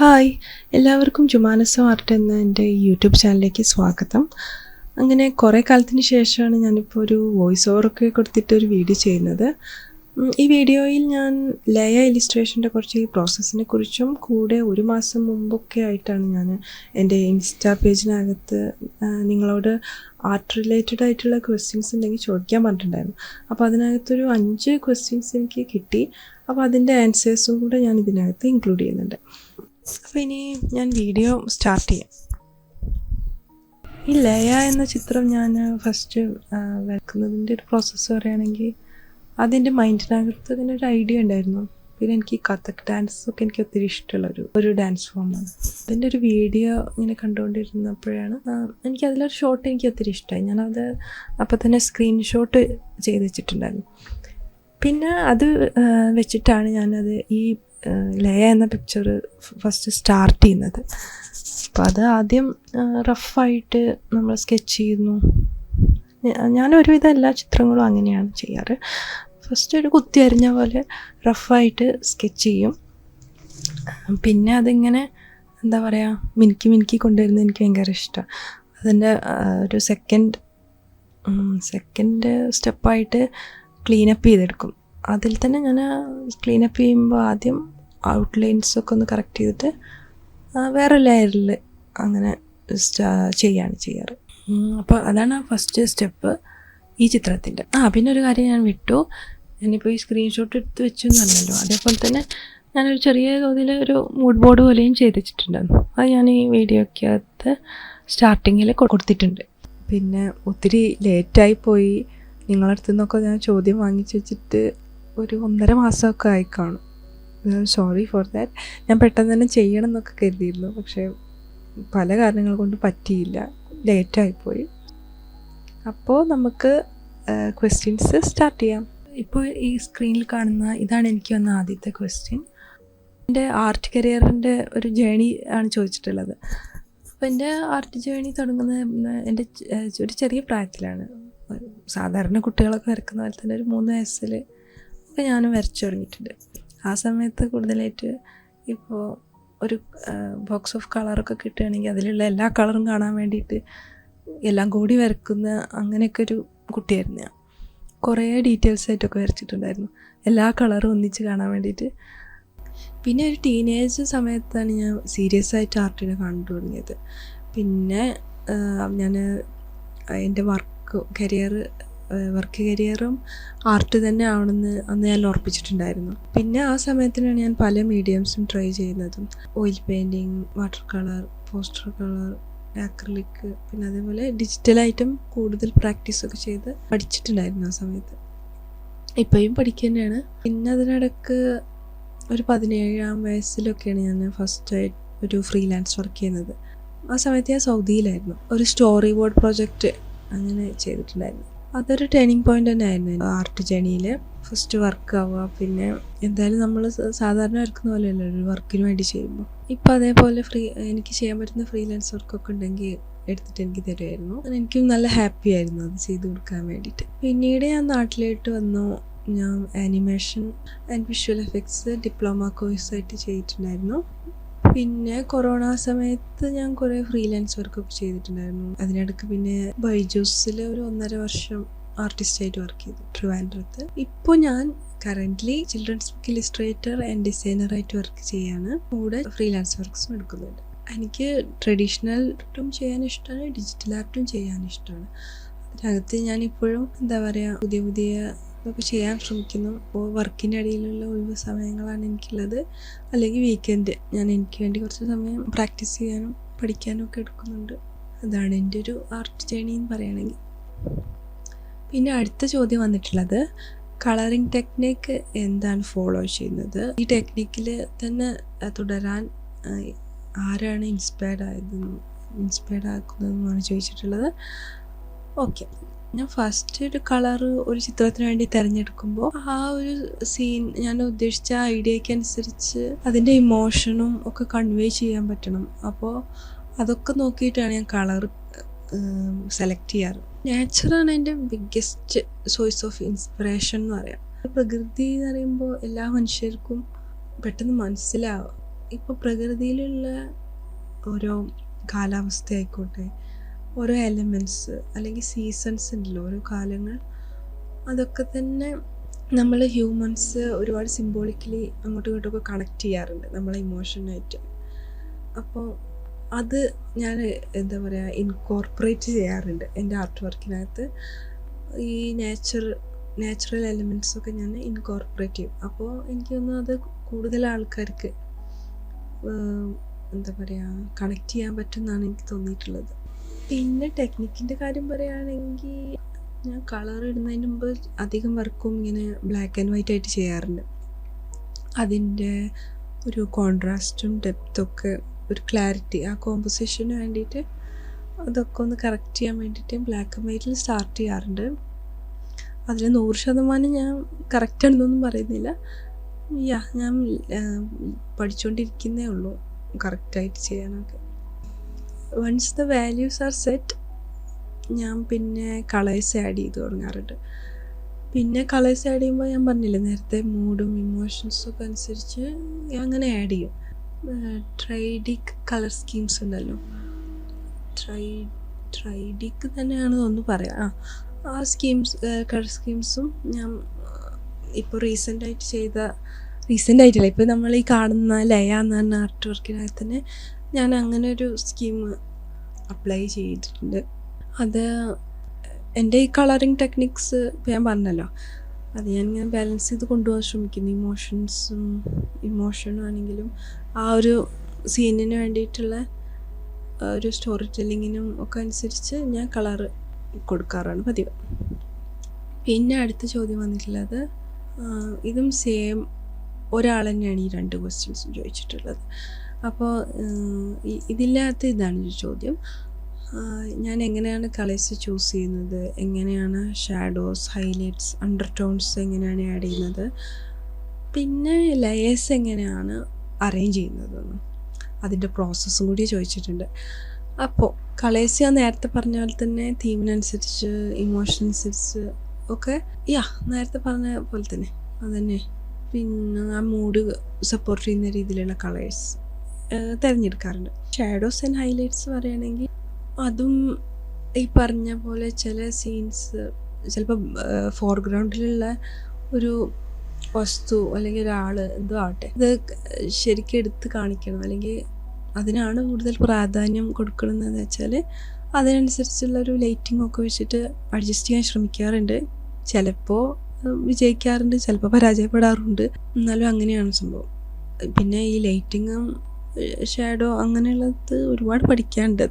Hi, എല്ലാവർക്കും ജുമാനസം art എന്ന എൻ്റെ യൂട്യൂബ് ചാനലിലേക്ക് സ്വാഗതം. അങ്ങനെ കുറേ കാലത്തിന് ശേഷമാണ് ഞാനിപ്പോൾ ഒരു വോയിസ് ഓവറൊക്കെ കൊടുത്തിട്ടൊരു വീഡിയോ ചെയ്യുന്നത്. ഈ വീഡിയോയിൽ ഞാൻ ലയ ഇലിസ്ട്രേഷൻ്റെ കുറച്ച് പ്രോസസ്സിനെ കുറിച്ചും കൂടെ ഒരു മാസം മുമ്പൊക്കെ ആയിട്ടാണ് ഞാൻ എൻ്റെ ഇൻസ്റ്റാ പേജിനകത്ത് നിങ്ങളോട് ആർട്ട് റിലേറ്റഡ് ആയിട്ടുള്ള ക്വസ്റ്റ്യൻസ് ഉണ്ടെങ്കിൽ ചോദിക്കാൻ പറഞ്ഞിട്ടുണ്ടായിരുന്നു. അപ്പോൾ അതിനകത്തൊരു 5 ക്വസ്റ്റ്യൻസ് എനിക്ക് കിട്ടി. അപ്പോൾ അതിൻ്റെ ആൻസേഴ്സും കൂടെ ഞാൻ ഇതിനകത്ത് ഇൻക്ലൂഡ് ചെയ്യുന്നുണ്ട്. അപ്പോൾ ഇനി ഞാൻ വീഡിയോ സ്റ്റാർട്ട് ചെയ്യാം. ഈ ലയ എന്ന ചിത്രം ഞാൻ ഫസ്റ്റ് വരയ്ക്കുന്നതിൻ്റെ ഒരു പ്രോസസ്സ് പറയുകയാണെങ്കിൽ അതിൻ്റെ മൈൻഡിനകത്ത് ഇങ്ങനെ ഒരു ഐഡിയ ഉണ്ടായിരുന്നു. പിന്നെ എനിക്ക് കഥക് ഡാൻസൊക്കെ എനിക്ക് ഒത്തിരി ഇഷ്ടമുള്ളൊരു ഡാൻസ് ഫോമാണ്. അതിൻ്റെ ഒരു വീഡിയോ ഇങ്ങനെ കണ്ടുകൊണ്ടിരുന്നപ്പോഴാണ് എനിക്കതിലൊരു ഷോട്ട് എനിക്ക് ഒത്തിരി ഇഷ്ടമായി. ഞാനത് അപ്പോൾ തന്നെ സ്ക്രീൻഷോട്ട് ചെയ്ത് വെച്ചിട്ടുണ്ടായിരുന്നു. പിന്നെ അത് വെച്ചിട്ടാണ് ഞാനത് ഈ ലയ എന്ന പിക്ചർ ഫസ്റ്റ് സ്റ്റാർട്ട് ചെയ്യുന്നത്. അപ്പോൾ അത് ആദ്യം റഫായിട്ട് നമ്മൾ സ്കെച്ച് ചെയ്യുന്നു. ഞാൻ ഒരുവിധം എല്ലാ ചിത്രങ്ങളും അങ്ങനെയാണ് ചെയ്യാറ്. ഫസ്റ്റ് ഒരു കുത്തി അരിഞ്ഞ പോലെ റഫായിട്ട് സ്കെച്ച് ചെയ്യും. പിന്നെ അതിങ്ങനെ എന്താ പറയുക, മിനുക്കി കൊണ്ടുവരുന്നത് എനിക്ക് ഭയങ്കര ഇഷ്ടമാണ്. അതിൻ്റെ ഒരു സെക്കൻഡ് സ്റ്റെപ്പായിട്ട് ക്ലീനപ്പ് ചെയ്തെടുക്കും. അതിൽ തന്നെ ഞാൻ ക്ലീനപ്പ് ചെയ്യുമ്പോൾ ആദ്യം ഔട്ട്ലൈൻസൊക്കെ ഒന്ന് കറക്റ്റ് ചെയ്തിട്ട് വേറെ ലെയറിൽ അങ്ങനെ ചെയ്യാണ് ചെയ്യാറ്. അപ്പോൾ അതാണ് ഫസ്റ്റ് സ്റ്റെപ്പ് ഈ ചിത്രത്തിൻ്റെ. പിന്നെ ഒരു കാര്യം ഞാൻ വിട്ടു. ഞാനിപ്പോൾ ഈ സ്ക്രീൻഷോട്ട് എടുത്ത് വെച്ചു എന്ന് പറഞ്ഞല്ലോ, അതേപോലെ തന്നെ ഞാനൊരു ചെറിയ തോതിൽ ഒരു മൂഡ് ബോർഡ് പോലെയും ചെയ്ത് വെച്ചിട്ടുണ്ടായിരുന്നു. അത് ഞാൻ ഈ വീഡിയോക്കകത്ത് സ്റ്റാർട്ടിങ്ങിൽ കൊടുത്തിട്ടുണ്ട്. പിന്നെ ഒത്തിരി ലേറ്റായി പോയി. നിങ്ങളടുത്തു നിന്നൊക്കെ ഞാൻ ചോദ്യം വാങ്ങിച്ച് വെച്ചിട്ട് ഒരു 1.5 മാസമൊക്കെ ആയി കാണും. Sorry for that. ഞാൻ പെട്ടെന്ന് തന്നെ ചെയ്യണം എന്നൊക്കെ കരുതിയിരുന്നു, പക്ഷേ പല കാരണങ്ങൾ കൊണ്ട് പറ്റിയില്ല, ലേറ്റായിപ്പോയി. അപ്പോൾ നമുക്ക് ക്വസ്റ്റ്യൻസ് സ്റ്റാർട്ട് ചെയ്യാം. ഇപ്പോൾ ഈ സ്ക്രീനിൽ കാണുന്ന ഇതാണ് എനിക്ക് വന്ന ആദ്യത്തെ ക്വസ്റ്റ്യൻ. എൻ്റെ ആർട്ട് കരിയറിൻ്റെ ഒരു ജേണി ആണ് ചോദിച്ചിട്ടുള്ളത്. അപ്പോൾ എൻ്റെ ആർട്ട് ജേണി തുടങ്ങുന്നത് എൻ്റെ ഒരു ചെറിയ പ്രായത്തിലാണ്. സാധാരണ കുട്ടികളൊക്കെ വരക്കുന്ന പോലെ തന്നെ ഒരു 3 വയസ്സിൽ ഒക്കെ ഞാനും വരച്ചു തുടങ്ങിയിട്ടുണ്ട്. ആ സമയത്ത് കൂടുതലായിട്ട് ഇപ്പോൾ ഒരു ബോക്സ് ഓഫ് കളറൊക്കെ കിട്ടുകയാണെങ്കിൽ അതിലുള്ള എല്ലാ കളറും കാണാൻ വേണ്ടിയിട്ട് എല്ലാം കൂടി വരക്കുന്ന അങ്ങനെയൊക്കെ ഒരു കുട്ടിയായിരുന്നു ഞാൻ. കുറേ ഡീറ്റെയിൽസ് ആയിട്ടൊക്കെ വരച്ചിട്ടുണ്ടായിരുന്നു, എല്ലാ കളറും ഒന്നിച്ച് കാണാൻ വേണ്ടിയിട്ട്. പിന്നെ ഒരു ടീനേജ് സമയത്താണ് ഞാൻ സീരിയസ് ആയിട്ട് ആർട്ടിനെ കണ്ടു തുടങ്ങിയത്. പിന്നെ ഞാൻ എൻ്റെ വർക്ക് കരിയറും ആർട്ട് തന്നെ ആവണമെന്ന് അന്ന് ഞാൻ ഉറപ്പിച്ചിട്ടുണ്ടായിരുന്നു. പിന്നെ ആ സമയത്തിനാണ് ഞാൻ പല മീഡിയംസും ട്രൈ ചെയ്യുന്നതും. Oil painting, water colour, poster colour, acrylic, പിന്നെ അതേപോലെ ഡിജിറ്റലായിട്ടും കൂടുതൽ പ്രാക്ടീസൊക്കെ ചെയ്ത് പഠിച്ചിട്ടുണ്ടായിരുന്നു ആ സമയത്ത്. ഇപ്പോഴും പഠിക്കുക തന്നെയാണ്. പിന്നെ അതിനിടയ്ക്ക് ഒരു 17-ാം വയസ്സിലൊക്കെയാണ് ഞാൻ ഫസ്റ്റായിട്ട് ഒരു ഫ്രീലാൻസ് വർക്ക് ചെയ്യുന്നത്. ആ സമയത്ത് ഞാൻ സൗദിയിലായിരുന്നു. ഒരു സ്റ്റോറി ബോർഡ് പ്രോജക്റ്റ് അങ്ങനെ ചെയ്തിട്ടുണ്ടായിരുന്നു. അതൊരു ടേണിംഗ് പോയിൻ്റ് തന്നെ ആയിരുന്നു ആർട്ട് ജേണിയിൽ. ഫസ്റ്റ് വർക്ക് ആവുക, പിന്നെ എന്തായാലും നമ്മൾ സാധാരണ വരക്കുന്ന പോലെയല്ല ഒരു വർക്കിന് വേണ്ടി ചെയ്യുമ്പോൾ. ഇപ്പോൾ അതേപോലെ എനിക്ക് ചെയ്യാൻ പറ്റുന്ന ഫ്രീലാൻസ് വർക്കൊക്കെ ഉണ്ടെങ്കിൽ എടുത്തിട്ട് എനിക്ക് തരുമായിരുന്നു. എനിക്കും നല്ല ഹാപ്പി ആയിരുന്നു അത് ചെയ്ത് കൊടുക്കാൻ വേണ്ടിയിട്ട്. പിന്നീട് ഞാൻ നാട്ടിലോട്ട് വന്നു. ഞാൻ animation and visual effects diploma കോഴ്സായിട്ട് ചെയ്തിട്ടുണ്ടായിരുന്നു. പിന്നെ കൊറോണ സമയത്ത് ഞാൻ കുറേ ഫ്രീലാൻസ് വർക്കൊക്കെ ചെയ്തിട്ടുണ്ടായിരുന്നു. അതിനിടയ്ക്ക് പിന്നെ ബൈജൂസിൽ ഒരു 1.5 വർഷം ആർട്ടിസ്റ്റായിട്ട് വർക്ക് ചെയ്തു ട്രിവാൻഡ്രത്ത്. ഇപ്പോൾ ഞാൻ currently children's book illustrator and ഡിസൈനറായിട്ട് വർക്ക് ചെയ്യാണ്. കൂടെ ഫ്രീലാൻസ് വർക്ക്സും എടുക്കുന്നുണ്ട്. എനിക്ക് ട്രഡീഷണൽ ആർട്ടും ചെയ്യാൻ ഇഷ്ടമാണ്, ഡിജിറ്റൽ ആർട്ടും ചെയ്യാൻ ഇഷ്ടമാണ്. അതിനകത്ത് ഞാനിപ്പോഴും എന്താ പറയുക, പുതിയ ഇതൊക്കെ ചെയ്യാൻ ശ്രമിക്കുന്നു. അപ്പോൾ വർക്കിൻ്റെ ഇടയിലുള്ള ഒഴിവ് സമയങ്ങളാണ് എനിക്കുള്ളത്. അല്ലെങ്കിൽ വീക്കെൻഡ് ഞാൻ എനിക്ക് വേണ്ടി കുറച്ച് സമയം പ്രാക്ടീസ് ചെയ്യാനും പഠിക്കാനും ഒക്കെ എടുക്കുന്നുണ്ട്. അതാണ് എൻ്റെ ഒരു ആർട്ട് ജേണി എന്ന് പറയുകയാണെങ്കിൽ. പിന്നെ അടുത്ത ചോദ്യം വന്നിട്ടുള്ളത് കളറിങ് ടെക്നിക്ക് എന്താണ് ഫോളോ ചെയ്യുന്നത്, ഈ ടെക്നിക്കിൽ തന്നെ തുടരാൻ ആരാണ് ഇൻസ്പയർഡ് ആക്കുന്നതെന്നാണ് ചോദിച്ചിട്ടുള്ളത്. ഓക്കെ, ഞാൻ ഫസ്റ്റ് ഒരു കളറ് ഒരു ചിത്രത്തിന് വേണ്ടി തിരഞ്ഞെടുക്കുമ്പോൾ ആ ഒരു സീൻ ഞാൻ ഉദ്ദേശിച്ച ഐഡിയയ്ക്ക് അനുസരിച്ച് അതിൻ്റെ ഇമോഷനും ഒക്കെ കൺവേ ചെയ്യാൻ പറ്റണം. അപ്പോൾ അതൊക്കെ നോക്കിയിട്ടാണ് ഞാൻ കളർ സെലക്ട് ചെയ്യാറ്. നേച്ചറാണ് എൻ്റെ ബിഗ്ഗസ്റ്റ് സോഴ്സ് ഓഫ് ഇൻസ്പിറേഷൻ എന്ന് പറയാം. പ്രകൃതി എന്ന് പറയുമ്പോൾ എല്ലാ മനുഷ്യർക്കും പെട്ടെന്ന് മനസ്സിലാവും. ഇപ്പോൾ പ്രകൃതിയിലുള്ള ഓരോ കാലാവസ്ഥ ആയിക്കോട്ടെ, ഓരോ എലമെൻറ്റ്സ് അല്ലെങ്കിൽ സീസൺസ് ഉണ്ടല്ലോ, ഓരോ കാലങ്ങൾ, അതൊക്കെ തന്നെ നമ്മൾ ഹ്യൂമൻസ് ഒരുപാട് സിംബോളിക്കലി അങ്ങോട്ടും ഇങ്ങോട്ടുമൊക്കെ കണക്ട് ചെയ്യാറുണ്ട് നമ്മളെ ഇമോഷനായിട്ട്. അപ്പോൾ അത് ഞാൻ എന്താ പറയുക ഇൻകോർപ്പറേറ്റ് ചെയ്യാറുണ്ട് എൻ്റെ ആർട്ട് വർക്കിനകത്ത്. ഈ നാച്ചുറൽ എലിമെൻറ്റ്സൊക്കെ ഞാൻ ഇൻകോർപ്പറേറ്റ് ചെയ്യും. അപ്പോൾ എനിക്ക് തോന്നുന്നു അത് കൂടുതൽ ആൾക്കാർക്ക് എന്താ പറയുക കണക്ട് ചെയ്യാൻ പറ്റുമെന്നാണ് എനിക്ക് തോന്നിയിട്ടുള്ളത്. പിന്നെ ടെക്നിക്കിൻ്റെ കാര്യം പറയുകയാണെങ്കിൽ ഞാൻ കളർ ഇടുന്നതിന് മുമ്പ് അധികം വർക്കും ഇങ്ങനെ ബ്ലാക്ക് ആൻഡ് വൈറ്റ് ആയിട്ട് ചെയ്യാറുണ്ട്. അതിൻ്റെ ഒരു കോൺട്രാസ്റ്റും ഡെപ്തൊക്കെ ഒരു ക്ലാരിറ്റി ആ കോമ്പോസിഷന് വേണ്ടിയിട്ട് അതൊക്കെ ഒന്ന് കറക്റ്റ് ചെയ്യാൻ വേണ്ടിയിട്ട് ബ്ലാക്ക് ആൻഡ് വൈറ്റിൽ സ്റ്റാർട്ട് ചെയ്യാറുണ്ട്. അതിൽ 100% ഞാൻ കറക്റ്റാണെന്നൊന്നും പറയുന്നില്ല. ഞാൻ പഠിച്ചുകൊണ്ടിരിക്കുന്നേ ഉള്ളൂ കറക്റ്റായിട്ട് ചെയ്യാനൊക്കെ. Once the values are set ഞാൻ പിന്നെ കളേഴ്സ് ആഡ് ചെയ്ത് തുടങ്ങാറുണ്ട്. പിന്നെ കളേഴ്സ് ആഡ് ചെയ്യുമ്പോൾ ഞാൻ പറഞ്ഞില്ലേ നേരത്തെ മൂഡും ഇമോഷൻസൊക്കെ അനുസരിച്ച് ഞാൻ അങ്ങനെ ആഡ് ചെയ്യും. ട്രൈഡിക് കളർ സ്കീംസ് ഉണ്ടല്ലോ, ട്രൈഡിക് തന്നെയാണ് ഒന്ന് പറയാം. ആ കളർ സ്കീംസും ഞാൻ ഇപ്പോൾ റീസെൻ്റായിട്ടില്ല, ഇപ്പോൾ നമ്മൾ ഈ കാണുന്ന ലയ എന്ന് പറഞ്ഞ ആർട്ട് വർക്കിനകത്ത് തന്നെ ഞാൻ അങ്ങനെ ഒരു സ്കീം അപ്ലൈ ചെയ്തിട്ടുണ്ട്. അത് എൻ്റെ ഈ കളറിങ് ടെക്നിക്സ് ഇപ്പോൾ ഞാൻ പറഞ്ഞല്ലോ, അത് ഞാനിങ്ങനെ ബാലൻസ് ചെയ്ത് കൊണ്ടുപോകാൻ ശ്രമിക്കുന്നു. ഇമോഷനും ആണെങ്കിലും ആ ഒരു സീനിന് വേണ്ടിയിട്ടുള്ള ഒരു സ്റ്റോറി ടെല്ലിങ്ങിനും ഒക്കെ അനുസരിച്ച് ഞാൻ കളറ് കൊടുക്കാറാണ് പതിവ്. പിന്നെ അടുത്ത ചോദ്യം വന്നിട്ടുള്ളത്, ഇതും സെയിം ഒരാൾ തന്നെയാണ് ഈ 2 ക്വസ്റ്റ്യൻസും ചോദിച്ചിട്ടുള്ളത്. അപ്പോൾ ഇതിനകത്ത് ഇതാണ് ചോദ്യം, ഞാൻ എങ്ങനെയാണ് കളേഴ്സ് ചൂസ് ചെയ്യുന്നത്, എങ്ങനെയാണ് ഷാഡോസ്, ഹൈലൈറ്റ്സ്, അണ്ടർടോൺസ് എങ്ങനെയാണ് ആഡ് ചെയ്യുന്നത്, പിന്നെ ലെയേഴ്സ് എങ്ങനെയാണ് അറേഞ്ച് ചെയ്യുന്നതെന്ന് അതിൻ്റെ പ്രോസസ്സും കൂടി ചോദിച്ചിട്ടുണ്ട്. അപ്പോൾ കളേഴ്സ് ഞാൻ നേരത്തെ പറഞ്ഞ പോലെ തന്നെ തീമിനനുസരിച്ച് ഇമോഷനനുസരിച്ച് ഒക്കെ നേരത്തെ പറഞ്ഞ പോലെ തന്നെ അതുതന്നെ. പിന്നെ ആ മൂഡ് സപ്പോർട്ട് ചെയ്യുന്ന രീതിയിലുള്ള കളേഴ്സ് തിരഞ്ഞെടുക്കാറുണ്ട്. ഷാഡോസ് ആൻഡ് ഹൈലൈറ്റ്സ് പറയുകയാണെങ്കിൽ അതും ഈ പറഞ്ഞ പോലെ ചില സീൻസ് ചിലപ്പോൾ ഫോർഗ്രൗണ്ടിലുള്ള ഒരു വസ്തു അല്ലെങ്കിൽ ഒരാൾ എന്തോ ആവട്ടെ ഇത് ശരിക്കും എടുത്ത് കാണിക്കണം, അല്ലെങ്കിൽ അതിനാണ് കൂടുതൽ പ്രാധാന്യം കൊടുക്കണമെന്ന് വെച്ചാൽ അതിനനുസരിച്ചുള്ളൊരു ലൈറ്റിംഗ് ഒക്കെ വെച്ചിട്ട് അഡ്ജസ്റ്റ് ചെയ്യാൻ ശ്രമിക്കാറുണ്ട്. ചിലപ്പോൾ വിജയിക്കാറുണ്ട്, ചിലപ്പോൾ പരാജയപ്പെടാറുണ്ട്. എന്നാലും അങ്ങനെയാണ് സംഭവം. പിന്നെ ഈ ലൈറ്റിങ്ങും ഷാഡോ അങ്ങനെയുള്ളത് ഒരുപാട് പഠിക്കാനുണ്ട്.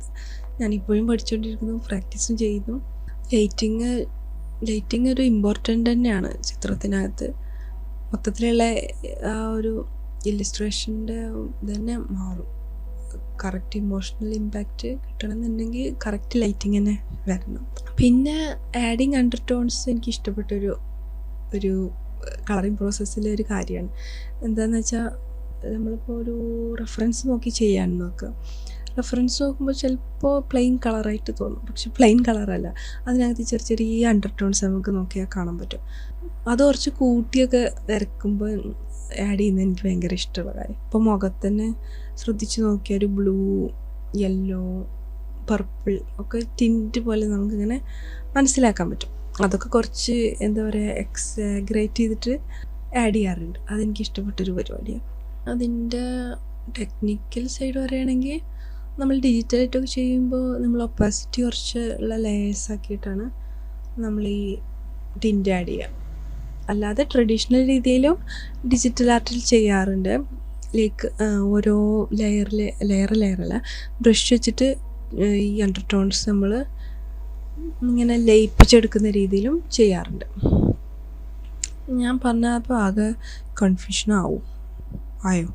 ഞാനിപ്പോഴും പഠിച്ചുകൊണ്ടിരിക്കുന്നു, പ്രാക്ടീസും ചെയ്യുന്നു. ലൈറ്റിങ് ഒരു ഇമ്പോർട്ടൻ്റ് തന്നെയാണ് ചിത്രത്തിനകത്ത്. മൊത്തത്തിലുള്ള ആ ഒരു ഇല്ലസ്ട്രേഷൻ്റെ തന്നെ മാറും. കറക്റ്റ് ഇമോഷണൽ ഇമ്പാക്റ്റ് കിട്ടണമെന്നുണ്ടെങ്കിൽ കറക്റ്റ് ലൈറ്റിങ് തന്നെ വരണം. പിന്നെ ആഡിങ് അണ്ടർടോൺസ് എനിക്ക് ഇഷ്ടപ്പെട്ടൊരു കളറിങ് പ്രോസസ്സിലെ ഒരു കാര്യമാണ്. എന്താണെന്ന് വെച്ചാൽ നമ്മളിപ്പോൾ ഒരു റെഫറൻസ് നോക്കി ചെയ്യാൻ നോക്കുക. റെഫറൻസ് നോക്കുമ്പോൾ ചിലപ്പോൾ പ്ലെയിൻ കളറായിട്ട് തോന്നും, പക്ഷെ പ്ലെയിൻ കളറല്ല, അതിനകത്ത് ചെറിയ അണ്ടർടോൺസ് നമുക്ക് നോക്കിയാൽ കാണാൻ പറ്റും. അത് കുറച്ച് കൂട്ടിയൊക്കെ വരയ്ക്കുമ്പോൾ ആഡ് ചെയ്യുന്നത് എനിക്ക് ഭയങ്കര ഇഷ്ടമുള്ള കാര്യം. ഇപ്പോൾ മുഖത്ത് തന്നെ ശ്രദ്ധിച്ച് നോക്കിയാൽ ഒരു ബ്ലൂ, യെല്ലോ, പർപ്പിൾ ഒക്കെ ടിൻറ്റ് പോലെ നമുക്കിങ്ങനെ മനസ്സിലാക്കാൻ പറ്റും. അതൊക്കെ കുറച്ച് എന്താ പറയുക എക്സാഗ്രേറ്റ് ചെയ്തിട്ട് ആഡ് ചെയ്യാറുണ്ട്. അതെനിക്ക് ഇഷ്ടപ്പെട്ടൊരു പരിപാടിയാണ്. അതിൻ്റെ ടെക്നിക്കൽ സൈഡ് പറയുകയാണെങ്കിൽ നമ്മൾ ഡിജിറ്റലായിട്ടൊക്കെ ചെയ്യുമ്പോൾ നമ്മൾ ഒപ്പാസിറ്റി കുറച്ച് ഉള്ള ലെയേഴ്സ് ആക്കിയിട്ടാണ് നമ്മൾ ഈ ടിൻറ്റ് ആഡ് ചെയ്യുക. അല്ലാതെ ട്രഡീഷണൽ രീതിയിലും ഡിജിറ്റൽ ആർട്ടിൽ ചെയ്യാറുണ്ട്. ലൈക്ക് ഓരോ ലെയറല്ല ബ്രഷ് വെച്ചിട്ട് ഈ അണ്ടർടോൺസ് നമ്മൾ ഇങ്ങനെ ലയിപ്പിച്ചെടുക്കുന്ന രീതിയിലും ചെയ്യാറുണ്ട്. ഞാൻ പറഞ്ഞപ്പോൾ ആകെ കൺഫ്യൂഷൻ ആയോ?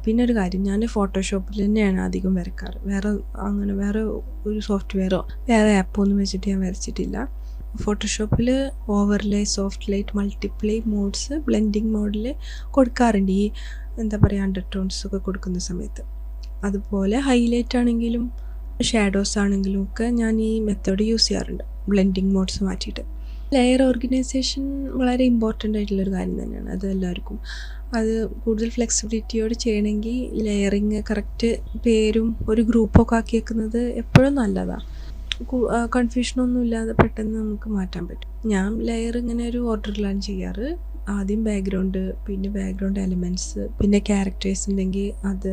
പിന്നെ ഒരു കാര്യം, ഞാൻ ഫോട്ടോഷോപ്പിൽ തന്നെയാണ് അധികം വരയ്ക്കാറ്. വേറെ ഒരു സോഫ്റ്റ്വെയറോ വേറെ ആപ്പോ ഒന്നും വെച്ചിട്ട് ഞാൻ വരച്ചിട്ടില്ല. ഫോട്ടോഷോപ്പിൽ overlay, soft light, multiply modes, blending മോഡിൽ കൊടുക്കാറുണ്ട് ഈ എന്താ പറയുക അണ്ടർടോൺസൊക്കെ കൊടുക്കുന്ന സമയത്ത്. അതുപോലെ ഹൈലൈറ്റ് ആണെങ്കിലും ഷാഡോസ് ആണെങ്കിലും ഒക്കെ ഞാൻ ഈ മെത്തേഡ് യൂസ് ചെയ്യാറുണ്ട്, ബ്ലെൻഡിങ് മോഡ്സ് മാറ്റിയിട്ട്. ലെയർ ഓർഗനൈസേഷൻ വളരെ ഇമ്പോർട്ടൻ്റ് ആയിട്ടുള്ളൊരു കാര്യം തന്നെയാണ്, അത് എല്ലാവർക്കും അത് കൂടുതൽ ഫ്ലെക്സിബിലിറ്റിയോട് ചെയ്യണമെങ്കിൽ ലെയറിങ് കറക്റ്റ് പേരും ഒരു ഗ്രൂപ്പൊക്കെ ആക്കി വെക്കുന്നത് എപ്പോഴും നല്ലതാണ്. കൺഫ്യൂഷനൊന്നും ഇല്ലാതെ പെട്ടെന്ന് നമുക്ക് മാറ്റാൻ പറ്റും. ഞാൻ ലെയർ ഇങ്ങനെ ഒരു ഓർഡറിലാണ് ചെയ്യാറ്. ആദ്യം ബാക്ക്ഗ്രൗണ്ട്, പിന്നെ ബാക്ക്ഗ്രൗണ്ട് എലമെൻറ്റ്സ്, പിന്നെ ക്യാരക്ടേഴ്സ് ഉണ്ടെങ്കിൽ അത്,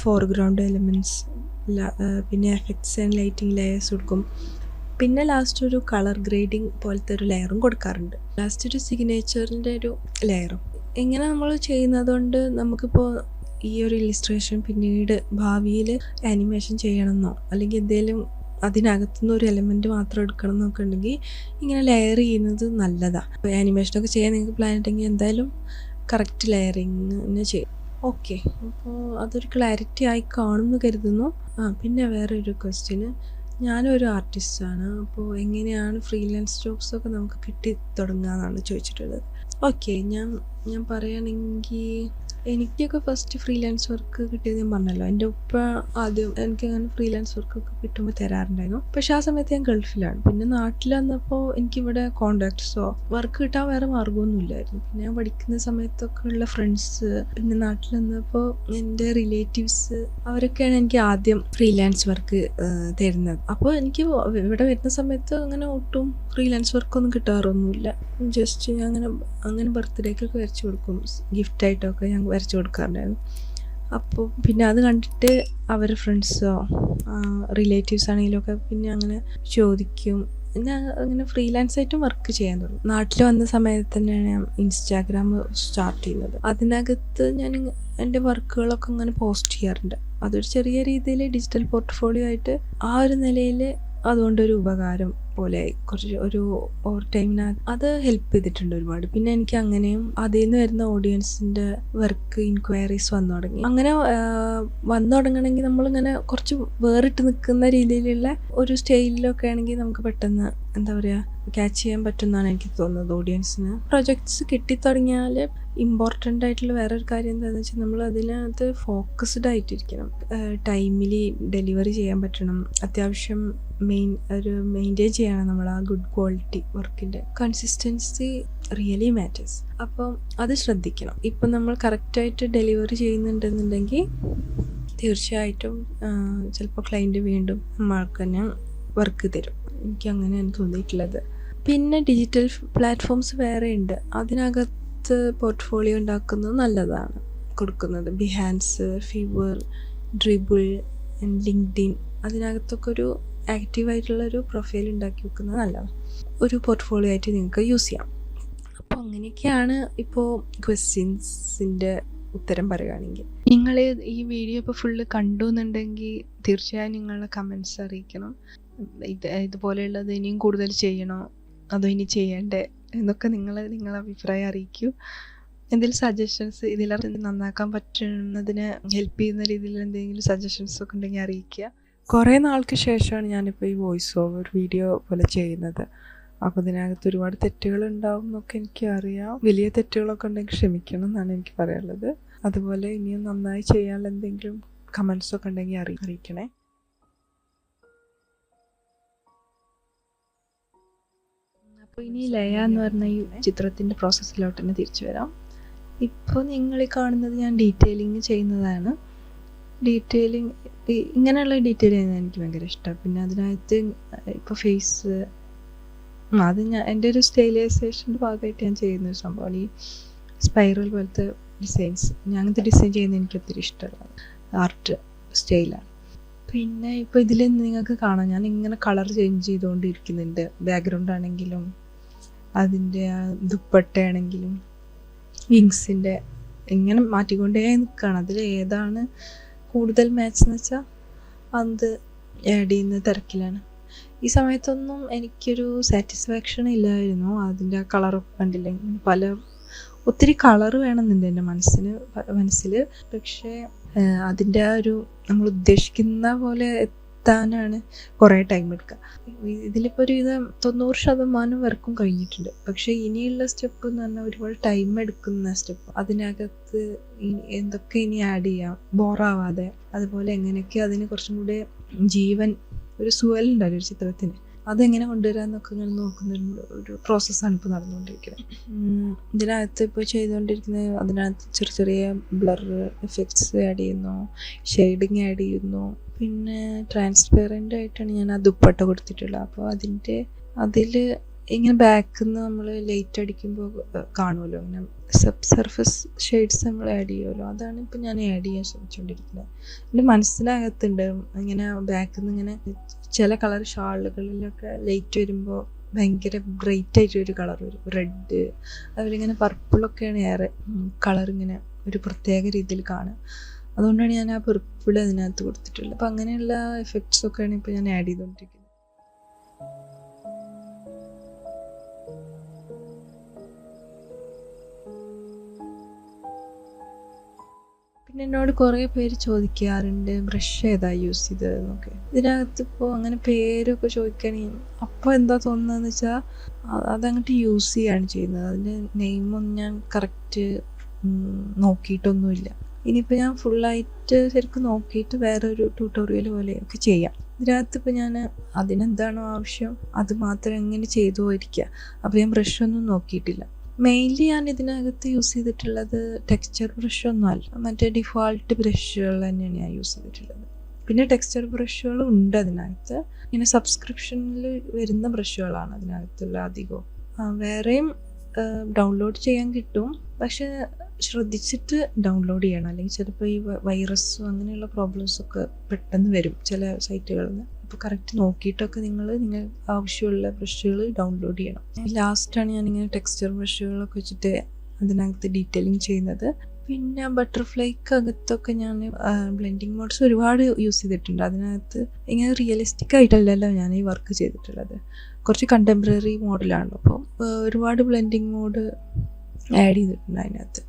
ഫോർഗ്രൗണ്ട് എലമെൻറ്റ്സ്, പിന്നെ എഫക്ട്സ് ആൻഡ് ലൈറ്റിംഗ് ലെയേഴ്സ് കൊടുക്കും. പിന്നെ ലാസ്റ്റ് ഒരു കളർ ഗ്രേഡിങ് പോലത്തെ ഒരു ലെയറും കൊടുക്കാറുണ്ട്. ലാസ്റ്റ് ഒരു സിഗ്നേച്ചറിൻ്റെ ഒരു ലെയറും. ഇങ്ങനെ നമ്മൾ ചെയ്യുന്നത് കൊണ്ട് നമുക്കിപ്പോൾ ഈ ഒരു ഇല്ലുസ്ട്രേഷൻ പിന്നീട് ഭാവിയിൽ ആനിമേഷൻ ചെയ്യണമെന്നോ അല്ലെങ്കിൽ എന്തെങ്കിലും അതിനകത്തുനിന്ന് ഒരു എലമെൻറ്റ് മാത്രം എടുക്കണം എന്നൊക്കെ ഉണ്ടെങ്കിൽ ഇങ്ങനെ ലെയർ ചെയ്യുന്നത് നല്ലതാണ്. ഇപ്പോൾ ആനിമേഷനൊക്കെ ചെയ്യാൻ നിങ്ങൾക്ക് പ്ലാൻ ഉണ്ടെങ്കിൽ എന്തായാലും കറക്റ്റ് ലെയറിങ് ചെയ്യും. ഓക്കെ, അപ്പോൾ അതൊരു ക്ലാരിറ്റി ആയി കാണുമെന്ന് കരുതുന്നു. പിന്നെ വേറൊരു ക്വസ്റ്റ്യന്, ഞാനൊരു ആർട്ടിസ്റ്റാണ്, അപ്പോൾ എങ്ങനെയാണ് ഫ്രീലാൻസ് ജോബ്സൊക്കെ നമുക്ക് കിട്ടി തുടങ്ങുകയെന്നാണ് ചോദിച്ചിട്ടുള്ളത്. ഓക്കെ, ഞാൻ പറയുകയാണെങ്കിൽ എനിക്കൊക്കെ ഫസ്റ്റ് ഫ്രീലാൻസ് വർക്ക് കിട്ടിയത് ഞാൻ പറഞ്ഞല്ലോ. എൻ്റെ ഉപ്പ ആദ്യം എനിക്കങ്ങനെ ഫ്രീലാൻസ് വർക്കൊക്കെ കിട്ടുമ്പോൾ തരാറുണ്ടായിരുന്നു. പക്ഷേ ആ സമയത്ത് ഞാൻ ഗൾഫിലാണ്. പിന്നെ നാട്ടിൽ വന്നപ്പോൾ എനിക്കിവിടെ കോണ്ടാക്ട്സോ വർക്ക് കിട്ടാൻ വേറെ മാർഗ്ഗമൊന്നുമില്ലായിരുന്നു. പിന്നെ ഞാൻ പഠിക്കുന്ന സമയത്തൊക്കെ ഉള്ള ഫ്രണ്ട്സ്, പിന്നെ നാട്ടിൽ വന്നപ്പോൾ എൻ്റെ റിലേറ്റീവ്സ്, അവരൊക്കെയാണ് എനിക്ക് ആദ്യം ഫ്രീലാൻസ് വർക്ക് തരുന്നത്. അപ്പോൾ എനിക്ക് ഇവിടെ വരുന്ന സമയത്ത് അങ്ങനെ ഒട്ടും ഫ്രീലാൻസ് വർക്കൊന്നും കിട്ടാറൊന്നുമില്ല. ജസ്റ്റ് ഞാൻ അങ്ങനെ ബർത്ത്ഡേക്കൊക്കെ വരച്ച് കൊടുക്കും, ഗിഫ്റ്റായിട്ടൊക്കെ ഞാൻ വരച്ച് കൊടുക്കാറുണ്ടായിരുന്നു. അപ്പോൾ പിന്നെ അത് കണ്ടിട്ട് അവർ ഫ്രണ്ട്സോ റിലേറ്റീവ്സ് ആണെങ്കിലൊക്കെ പിന്നെ അങ്ങനെ ചോദിക്കും. പിന്നെ അങ്ങനെ ഫ്രീലാൻസ് ആയിട്ടും വർക്ക് ചെയ്യാൻ തുടങ്ങി. നാട്ടിൽ വന്ന സമയത്ത് തന്നെയാണ് ഞാൻ ഇൻസ്റ്റാഗ്രാം സ്റ്റാർട്ട് ചെയ്യുന്നത്. അതിനകത്ത് ഞാൻ എൻ്റെ വർക്കുകളൊക്കെ അങ്ങനെ പോസ്റ്റ് ചെയ്യാറുണ്ട്. അതൊരു ചെറിയ രീതിയിൽ ഡിജിറ്റൽ പോർട്ട്ഫോളിയോ ആയിട്ട് ആ ഒരു നിലയിൽ അതുകൊണ്ടൊരു ഉപകാരം പോലെ കുറച്ച് ഒരു ഓവർ ടൈമിനകത്ത് അത് ഹെൽപ്പ് ചെയ്തിട്ടുണ്ട് ഒരുപാട്. പിന്നെ എനിക്ക് അങ്ങനെയും അതിൽ നിന്ന് വരുന്ന ഓഡിയൻസിൻ്റെ വർക്ക് ഇൻക്വയറീസ് വന്നു തുടങ്ങി. അങ്ങനെ വന്നു തുടങ്ങണമെങ്കിൽ നമ്മളിങ്ങനെ കുറച്ച് വേറിട്ട് നിൽക്കുന്ന രീതിയിലുള്ള ഒരു സ്റ്റൈലിലൊക്കെ ആണെങ്കിൽ നമുക്ക് പെട്ടെന്ന് എന്താ പറയുക ക്യാച്ച് ചെയ്യാൻ പറ്റുമെന്നാണ് എനിക്ക് തോന്നുന്നത് ഓഡിയൻസിന്. പ്രൊജക്ട്സ് കിട്ടിത്തുടങ്ങിയാൽ ഇമ്പോർട്ടൻ്റ് ആയിട്ടുള്ള വേറൊരു കാര്യം എന്താണെന്ന് വെച്ചാൽ നമ്മൾ അതിനകത്ത് ഫോക്കസ്ഡ് ആയിട്ടിരിക്കണം. ടൈമിൽ ഡെലിവറി ചെയ്യാൻ പറ്റണം. അത്യാവശ്യം മെയിൻറ്റെയിൻ ചെയ്യണം നമ്മൾ ആ ഗുഡ് ക്വാളിറ്റി വർക്കിൻ്റെ. Consistency really matters. അപ്പം അത് ശ്രദ്ധിക്കണം. ഇപ്പം നമ്മൾ കറക്റ്റായിട്ട് ഡെലിവറി ചെയ്യുന്നുണ്ടെന്നുണ്ടെങ്കിൽ തീർച്ചയായിട്ടും ചിലപ്പോൾ ക്ലയൻറ്റ് വീണ്ടും നമ്മൾക്ക് തന്നെ വർക്ക് തരും. എനിക്കങ്ങനെയാണ് തോന്നിയിട്ടുള്ളത്. പിന്നെ ഡിജിറ്റൽ പ്ലാറ്റ്ഫോംസ് വേറെ ഉണ്ട്. അതിനകത്ത് പോർട്ട്ഫോളിയോ ഉണ്ടാക്കുന്നത് നല്ലതാണ് കൊടുക്കുന്നത്. ബിഹാൻസ്, ഫിവർ, ഡ്രിബിൾ, ലിങ്ക്ഡിൻ, അതിനകത്തൊക്കെ ഒരു ആക്റ്റീവായിട്ടുള്ളൊരു പ്രൊഫൈൽ ഉണ്ടാക്കി വെക്കുന്നത് നല്ലതാണ്. ഒരു പോർട്ട്ഫോളിയോ ആയിട്ട് നിങ്ങൾക്ക് യൂസ് ചെയ്യാം. അപ്പോൾ അങ്ങനെയൊക്കെയാണ് ഇപ്പോൾ ക്വസ്റ്റ്യൻസിൻ്റെ ഉത്തരം പറയുകയാണെങ്കിൽ. നിങ്ങൾ ഈ വീഡിയോ ഇപ്പോൾ ഫുള്ള് കണ്ടു എന്നുണ്ടെങ്കിൽ തീർച്ചയായും നിങ്ങളുടെ കമൻറ്റ്സ് അറിയിക്കണം. ഇതുപോലെയുള്ളത് ഇനിയും കൂടുതൽ ചെയ്യണോ അതോ ഇനി ചെയ്യണ്ടേ എന്നൊക്കെ നിങ്ങളുടെ അഭിപ്രായം അറിയിക്കൂ. എന്തെങ്കിലും സജഷൻസ് ഇതിലൂടെ നന്നാക്കാൻ പറ്റുന്നതിന് ഹെൽപ്പ് ചെയ്യുന്ന രീതിയിൽ എന്തെങ്കിലും സജഷൻസ് ഒക്കെ ഉണ്ടെങ്കിൽ അറിയിക്കുക. കുറേ നാൾക്ക് ശേഷമാണ് ഞാനിപ്പോൾ ഈ വോയിസ് ഓവർ വീഡിയോ പോലെ ചെയ്യുന്നത്. അപ്പോൾ ഇതിനകത്ത് ഒരുപാട് തെറ്റുകൾ ഉണ്ടാവും എന്നൊക്കെ എനിക്ക് അറിയാം. വലിയ തെറ്റുകളൊക്കെ ഉണ്ടെങ്കിൽ ക്ഷമിക്കണം എന്നാണ് എനിക്ക് പറയാനുള്ളത്. അതുപോലെ ഇനിയും നന്നായി ചെയ്യാനുള്ള എന്തെങ്കിലും കമൻസ് ഒക്കെ ഉണ്ടെങ്കിൽ അറിയിക്കണേ. അപ്പോൾ ഇനി ലയ എന്ന് പറഞ്ഞ ഈ ചിത്രത്തിൻ്റെ പ്രോസസ്സിലോട്ട് തന്നെ തിരിച്ചു വരാം. ഇപ്പോൾ നിങ്ങൾ കാണുന്നത് ഞാൻ ഡീറ്റെയിലിംഗ് ചെയ്യുന്നതാണ്. ഡീറ്റെയിലിംഗ് ഇങ്ങനെയുള്ള ഡീറ്റെയിൽ ചെയ്യുന്നത് എനിക്ക് ഭയങ്കര ഇഷ്ടമാണ്. പിന്നെ അതിനകത്ത് ഇപ്പോൾ ഫേസ് അത് എൻ്റെ ഒരു സ്റ്റൈലൈസേഷൻ്റെ ഭാഗമായിട്ട് ഞാൻ ചെയ്യുന്ന ഒരു സംഭവമാണ് ഈ സ്പൈറൽ പോലത്തെ ഡിസൈൻസ്. ഞാൻ അങ്ങനത്തെ ഡിസൈൻ ചെയ്യുന്നത് എനിക്ക് ഒത്തിരി ഇഷ്ടമാണ്. ആർട്ട് സ്റ്റൈലാണ്. പിന്നെ ഇപ്പോൾ ഇതിൽ നിങ്ങൾക്ക് കാണാം ഞാൻ ഇങ്ങനെ കളർ ചേഞ്ച് ചെയ്തുകൊണ്ടിരിക്കുന്നുണ്ട്. ബാക്ക്ഗ്രൗണ്ട് ആണെങ്കിലും അതിൻ്റെ ദുപ്പട്ടയാണെങ്കിലും വിങ്സിൻ്റെ ഇങ്ങനെ മാറ്റിക്കൊണ്ടേ നിൽക്കുകയാണ്. അതിൽ ഏതാണ് കൂടുതൽ മാച്ച് എന്ന് വെച്ചാൽ അത് ആഡ് ചെയ്യുന്ന തിരക്കിലാണ്. ഈ സമയത്തൊന്നും എനിക്കൊരു സാറ്റിസ്ഫാക്ഷൻ ഇല്ലായിരുന്നു. അതിൻ്റെ ആ കളറൊക്കെ കണ്ടില്ലേ, ഒത്തിരി കളറ് വേണമെന്നുണ്ട് എൻ്റെ മനസ്സിൽ. പക്ഷേ അതിൻ്റെ ആ ഒരു നമ്മൾ ഉദ്ദേശിക്കുന്ന പോലെ എത്താനാണ് കുറേ ടൈം എടുക്കുക. ഇതിലിപ്പോൾ ഒരു 90% വർക്കും കഴിഞ്ഞിട്ടുണ്ട്. പക്ഷേ ഇനിയുള്ള സ്റ്റെപ്പ് എന്ന് പറഞ്ഞാൽ ഒരുപാട് ടൈം എടുക്കുന്ന സ്റ്റെപ്പ്. അതിനകത്ത് എന്തൊക്കെ ഇനി ആഡ് ചെയ്യാം ബോറാവാതെ, അതുപോലെ എങ്ങനെയൊക്കെ അതിന് കുറച്ചും കൂടെ ജീവൻ, ഒരു സുവലുണ്ടല്ലോ ഒരു ചിത്രത്തിന്, അതെങ്ങനെ കൊണ്ടുവരാമെന്നൊക്കെ ഇങ്ങനെ നോക്കുന്ന ഒരു പ്രോസസ്സാണ് ഇപ്പോൾ നടന്നുകൊണ്ടിരിക്കുന്നത്. ഇതിനകത്ത് ഇപ്പോൾ ചെയ്തുകൊണ്ടിരിക്കുന്നത്, അതിനകത്ത് ചെറിയ ചെറിയ ബ്ലർ എഫക്ട്സ് ആഡ് ചെയ്യുന്നു, ഷെയ്ഡിങ് ആഡ് ചെയ്യുന്നു. പിന്നെ ട്രാൻസ്പെറൻ്റ് ആയിട്ടാണ് ഞാൻ ആ ദുപ്പട്ട കൊടുത്തിട്ടുള്ളത്. അപ്പോൾ അതിൽ ഇങ്ങനെ ബാക്കിൽ നിന്ന് നമ്മൾ ലൈറ്റ് അടിക്കുമ്പോൾ കാണുമല്ലോ, ഇങ്ങനെ സർഫസ് ഷെയ്ഡ്സ് നമ്മൾ ആഡ് ചെയ്യുമല്ലോ, അതാണ് ഇപ്പം ഞാൻ ആഡ് ചെയ്യാൻ ശ്രമിച്ചുകൊണ്ടിരിക്കുന്നത്. എൻ്റെ മനസ്സിനകത്തുണ്ട് ഇങ്ങനെ ബാക്കിൽ നിന്ന് ഇങ്ങനെ ചില കളർ ഷാളുകളിലൊക്കെ ലൈറ്റ് വരുമ്പോൾ ഭയങ്കര ബ്രൈറ്റ് ആയിട്ടൊരു കളർ വരും, റെഡ്, അവരിങ്ങനെ പർപ്പിളൊക്കെയാണ് ഏറെ കളർ ഇങ്ങനെ ഒരു പ്രത്യേക രീതിയിൽ കാണുക. അതുകൊണ്ടാണ് ഞാൻ ആ പർപ്പിൾ അതിനകത്ത് കൊടുത്തിട്ടുള്ളത്. അപ്പം അങ്ങനെയുള്ള എഫക്ട്സൊക്കെയാണ് ഇപ്പോൾ ഞാൻ ആഡ് ചെയ്തുകൊണ്ടിരിക്കുന്നത്. പിന്നെ എന്നോട് കുറേ പേര് ചോദിക്കാറുണ്ട് ബ്രഷ് ഏതാ യൂസ് ചെയ്തതെന്നൊക്കെ. ഇതിനകത്ത് ഇപ്പോൾ അങ്ങനെ പേരൊക്കെ ചോദിക്കുകയാണെങ്കിൽ അപ്പോൾ എന്താ തോന്നുന്നതെന്ന് വെച്ചാൽ അതങ്ങോട്ട് യൂസ് ചെയ്യുകയാണ് ചെയ്യുന്നത്. അതിൻ്റെ നെയിമൊന്നും ഞാൻ കറക്റ്റ് നോക്കിയിട്ടൊന്നുമില്ല. ഇനിയിപ്പോൾ ഞാൻ ഫുള്ളായിട്ട് ശരിക്കും നോക്കിയിട്ട് വേറൊരു ട്യൂട്ടോറിയൽ പോലെയൊക്കെ ചെയ്യാം. ഇതിനകത്ത് ഇപ്പോൾ ഞാൻ അതിനെന്താണോ ആവശ്യം അത് മാത്രം എങ്ങനെ ചെയ്തു പോയിരിക്കുക. അപ്പോൾ ഞാൻ ബ്രഷൊന്നും നോക്കിയിട്ടില്ല. മെയിൻലി ഞാൻ ഇതിനകത്ത് യൂസ് ചെയ്തിട്ടുള്ളത് ടെക്സ്ചർ ബ്രഷൊന്നും അല്ല, മറ്റേ ഡിഫോൾട്ട് ബ്രഷുകൾ തന്നെയാണ് ഞാൻ യൂസ് ചെയ്തിട്ടുള്ളത്. പിന്നെ ടെക്സ്ചർ ബ്രഷുകളും ഉണ്ട് അതിനകത്ത്, ഇങ്ങനെ സബ്സ്ക്രിപ്ഷനിൽ വരുന്ന ബ്രഷുകളാണ് അതിനകത്തുള്ള അധികവും. വേറെയും ഡൗൺലോഡ് ചെയ്യാൻ കിട്ടും, പക്ഷേ ശ്രദ്ധിച്ചിട്ട് ഡൗൺലോഡ് ചെയ്യണം, അല്ലെങ്കിൽ ചിലപ്പോൾ ഈ വൈറസും അങ്ങനെയുള്ള പ്രോബ്ലംസൊക്കെ പെട്ടെന്ന് വരും ചില സൈറ്റുകളിൽ നിന്ന്. അപ്പോൾ കറക്റ്റ് നോക്കിയിട്ടൊക്കെ നിങ്ങൾ ആവശ്യമുള്ള ബ്രഷുകൾ ഡൗൺലോഡ് ചെയ്യണം. ലാസ്റ്റാണ് ഞാനിങ്ങനെ ടെക്സ്ചർ ബ്രഷുകളൊക്കെ വെച്ചിട്ട് അതിനകത്ത് ഡീറ്റെയിലിംഗ് ചെയ്യുന്നത്. പിന്നെ ബട്ടർഫ്ലൈക്ക് അകത്തൊക്കെ ഞാൻ ബ്ലെൻഡിങ് മോഡ്സ് ഒരുപാട് യൂസ് ചെയ്തിട്ടുണ്ട്. അതിനകത്ത് ഇങ്ങനെ റിയലിസ്റ്റിക് ആയിട്ടല്ലല്ലോ ഞാൻ ഈ വർക്ക് ചെയ്തിട്ടുള്ളത്, കുറച്ച് കണ്ടംപററി മോഡലാണല്ലോ. അപ്പോൾ ഒരുപാട് ബ്ലെൻഡിങ് മോഡ് ആഡ് ചെയ്തിട്ടുണ്ട് അതിനകത്ത്.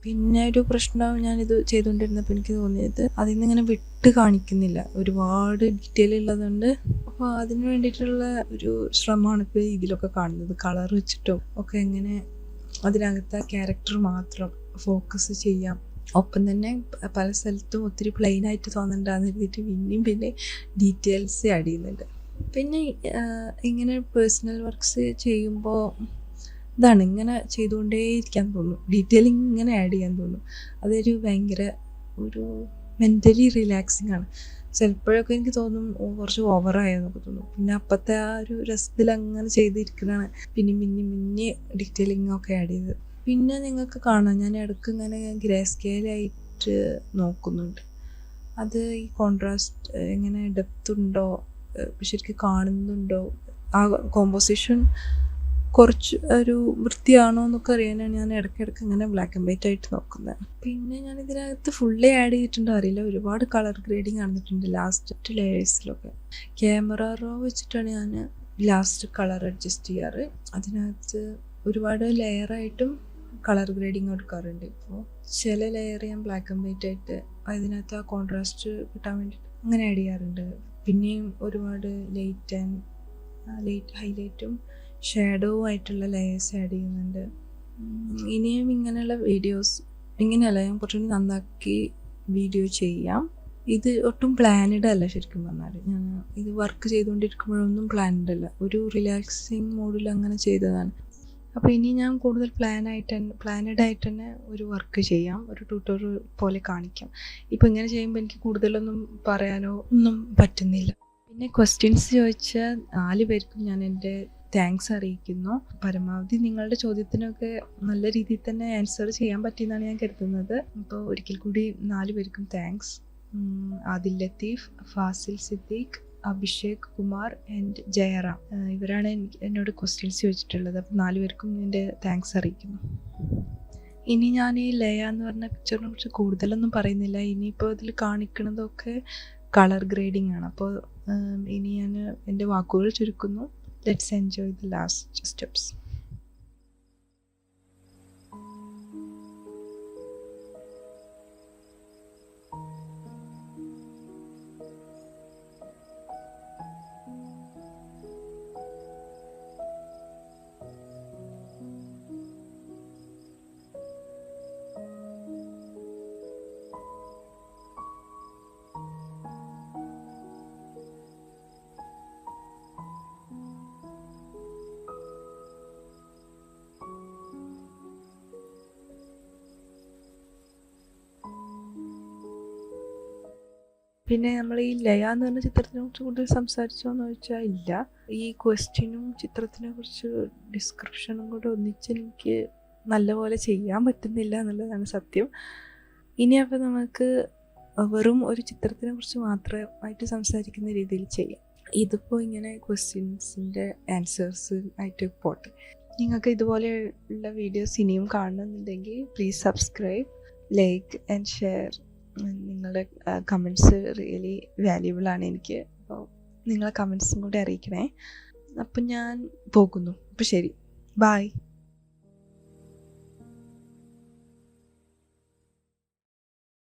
പിന്നെ ഒരു പ്രശ്നം ഞാനിത് ചെയ്തുകൊണ്ടിരുന്നപ്പോൾ എനിക്ക് തോന്നിയത് അതിൽ നിന്ന് ഇങ്ങനെ വിട്ട് കാണിക്കുന്നില്ല, ഒരുപാട് ഡീറ്റെയിൽ ഉള്ളതുകൊണ്ട്. അപ്പോൾ അതിന് വേണ്ടിയിട്ടുള്ള ഒരു ശ്രമമാണ് ഇപ്പോൾ ഇതിലൊക്കെ കാണുന്നത്. കളർ വെച്ചിട്ടും ഒക്കെ എങ്ങനെ അതിനകത്ത് ആ ക്യാരക്ടർ മാത്രം ഫോക്കസ് ചെയ്യാം, ഒപ്പം തന്നെ പല സ്ഥലത്തും ഒത്തിരി പ്ലെയിനായിട്ട് തോന്നണ്ടാന്ന് എഴുതിയിട്ട് പിന്നെ ഡീറ്റെയിൽസ് ആഡ് ചെയ്യുന്നുണ്ട്. പിന്നെ ഇങ്ങനെ പേഴ്സണൽ വർക്ക്സ് ചെയ്യുമ്പോൾ ഇതാണ് ഇങ്ങനെ ചെയ്തുകൊണ്ടേ ഇരിക്കാൻ തോന്നും, ഡീറ്റെയിലിംഗ് ഇങ്ങനെ ആഡ് ചെയ്യാൻ തോന്നും. അതൊരു ഭയങ്കര ഒരു മെൻ്റലി റിലാക്സിങ് ആണ്. ചിലപ്പോഴൊക്കെ എനിക്ക് തോന്നും കുറച്ച് ഓവറായെന്നൊക്കെ തോന്നും. പിന്നെ അപ്പോഴത്തെ ആ ഒരു രസത്തിൽ അങ്ങനെ ചെയ്തിരിക്കുന്നതാണ് പിന്നെ ഡീറ്റെയിലിംഗ് ഒക്കെ ആഡ് ചെയ്ത്. പിന്നെ നിങ്ങൾക്ക് കാണാം ഞാൻ ഇടയ്ക്ക് ഇങ്ങനെ ഗ്രേ സ്കെയിലായിട്ട് നോക്കുന്നുണ്ട്. അത് ഈ കോൺട്രാസ്റ്റ് എങ്ങനെ ഡെപ്ത് ഉണ്ടോ, ശരിക്കും കാണുന്നുണ്ടോ, ആ കോമ്പോസിഷൻ കുറച്ച് ഒരു വൃത്തിയാണോ എന്നൊക്കെ അറിയാനാണ് ഞാൻ ഇടയ്ക്കിടയ്ക്ക് ഇങ്ങനെ ബ്ലാക്ക് ആൻഡ് വൈറ്റ് ആയിട്ട് നോക്കുന്നത്. പിന്നെ ഞാൻ ഇതിനകത്ത് ഫുള്ളി ആഡ് ചെയ്തിട്ടുണ്ടോ അറിയില്ല, ഒരുപാട് കളർ ഗ്രേഡിങ് നടന്നിട്ടുണ്ട് ലാസ്റ്റ് ലെയേഴ്സിലൊക്കെ. ക്യാമറ റോ വെച്ചിട്ടാണ് ഞാൻ ലാസ്റ്റ് കളർ അഡ്ജസ്റ്റ് ചെയ്യാറ്. അതിനകത്ത് ഒരുപാട് ലെയറായിട്ടും കളർ ഗ്രേഡിങ് കൊടുക്കാറുണ്ട്. ഇപ്പോൾ ചില ലെയർ ഞാൻ ബ്ലാക്ക് ആൻഡ് വൈറ്റ് ആയിട്ട് അതിനകത്ത് ആ കോൺട്രാസ്റ്റ് കിട്ടാൻ വേണ്ടിയിട്ട് അങ്ങനെ ആഡ് ചെയ്യാറുണ്ട്. പിന്നെയും ഒരുപാട് ലൈറ്റ് ഹൈലൈറ്റും ഷാഡോ ആയിട്ടുള്ള ലെയേഴ്സ് ആഡ് ചെയ്യുന്നുണ്ട്. ഇനിയും ഇങ്ങനെയുള്ള വീഡിയോസ് ഇങ്ങനെയല്ല, ഞാൻ കുറച്ചുകൂടി നന്നാക്കി വീഡിയോ ചെയ്യാം. ഇത് ഒട്ടും പ്ലാനഡ് അല്ല ശരിക്കും പറഞ്ഞാൽ. ഞാൻ ഇത് വർക്ക് ചെയ്തുകൊണ്ടിരിക്കുമ്പോഴൊന്നും പ്ലാനഡ് അല്ല, ഒരു റിലാക്സിങ് മോഡിൽ അങ്ങനെ ചെയ്തതാണ്. അപ്പോൾ ഇനി ഞാൻ കൂടുതൽ പ്ലാനഡ് ആയിട്ട് തന്നെ ഒരു വർക്ക് ചെയ്യാം, ഒരു ട്യൂട്ടോറിയൽ പോലെ കാണിക്കാം. ഇപ്പോൾ ഇങ്ങനെ ചെയ്യുമ്പോൾ എനിക്ക് കൂടുതലൊന്നും പറയാനോ ഒന്നും പറ്റുന്നില്ല. പിന്നെ ക്വസ്റ്റ്യൻസ് ചോദിച്ച 4 പേർക്കും ഞാൻ എൻ്റെ താങ്ക്സ് അറിയിക്കുന്നു. പരമാവധി നിങ്ങളുടെ ചോദ്യത്തിനൊക്കെ നല്ല രീതിയിൽ തന്നെ ആൻസർ ചെയ്യാൻ പറ്റിയെന്നാണ് ഞാൻ കരുതുന്നത്. അപ്പോൾ ഒരിക്കൽ കൂടി 4 പേർക്കും താങ്ക്സ്. ആദിൽ ലത്തീഫ്, ഫാസിൽ സിദ്ദീഖ്, അഭിഷേക് കുമാർ ആൻഡ് ജയറാം, ഇവരാണ് എന്നോട് ക്വസ്റ്റ്യൻസ് ചോദിച്ചിട്ടുള്ളത്. അപ്പോൾ 4 പേർക്കും എൻ്റെ താങ്ക്സ് അറിയിക്കുന്നു. ഇനി ഞാൻ ഈ ലയ എന്ന് പറഞ്ഞ പിക്ചറിനെ കുറിച്ച് കൂടുതലൊന്നും പറയുന്നില്ല. ഇനിയിപ്പോൾ ഇതിൽ കാണിക്കുന്നതൊക്കെ കളർ ഗ്രേഡിംഗ് ആണ്. അപ്പോൾ ഇനി ഞാൻ എൻ്റെ വാക്കുകൾ ചുരുക്കുന്നു. Let's enjoy the last steps. പിന്നെ നമ്മൾ ഈ ലയ എന്ന് പറഞ്ഞ ചിത്രത്തിനെ കുറിച്ച് കൂടുതൽ സംസാരിച്ചോ എന്ന് ചോദിച്ചാൽ ഇല്ല. ഈ ക്വസ്റ്റ്യനും ചിത്രത്തിനെ കുറിച്ച് ഡിസ്ക്രിപ്ഷനും കൂടെ ഒന്നിച്ച് എനിക്ക് നല്ലപോലെ ചെയ്യാൻ പറ്റുന്നില്ല എന്നുള്ളതാണ് സത്യം. ഇനി അപ്പോൾ നമുക്ക് വെറും ഒരു ചിത്രത്തിനെ കുറിച്ച് മാത്രമായിട്ട് സംസാരിക്കുന്ന രീതിയിൽ ചെയ്യാം. ഇതിപ്പോൾ ഇങ്ങനെ ക്വസ്റ്റ്യൻസിൻ്റെ ആൻസേഴ്സ് ആയിട്ട് പോട്ടെ. നിങ്ങൾക്ക് ഇതുപോലെയുള്ള വീഡിയോസ് ഇനിയും കാണുന്നുണ്ടെങ്കിൽ please subscribe, like and share. നിങ്ങളുടെ കമൻറ്റ്സ് റിയലി വാല്യുബിൾ ആണ് എനിക്ക്. അപ്പോൾ നിങ്ങളെ കമൻറ്റ്സും കൂടി അറിയിക്കണേ. അപ്പം ഞാൻ പോകുന്നു. അപ്പോൾ ശരി, ബൈ.